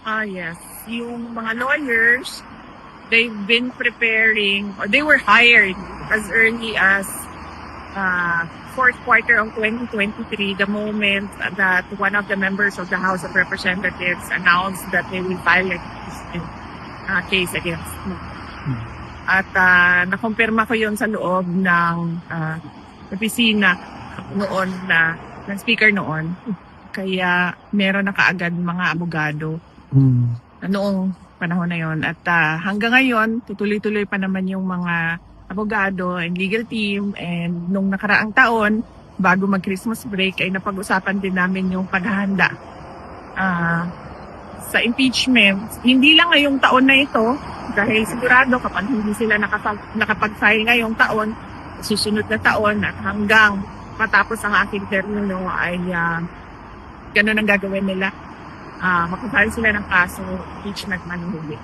Yes. Yung mga lawyers, they've been preparing, or they were hired as early as fourth quarter of 2023, the moment that one of the members of the House of Representatives announced that they will file a case against me. At nakumpirma ko yun sa loob ng opisina noon ng speaker noon. Kaya meron na kaagad mga abogado noong panahon na yon. At hanggang ngayon, tutuloy-tuloy pa naman yung mga abogado and legal team. And nung nakaraang taon, bago mag-Christmas break, ay napag-usapan din namin yung paghahanda sa impeachment. Hindi lang ngayong taon na ito, dahil sigurado kapag hindi sila nakapag-file ngayong taon, susunod na taon at hanggang matapos ang aking termino ay ganun ang gagawin nila. Makapag-file sila ng kaso, impeachment man huli.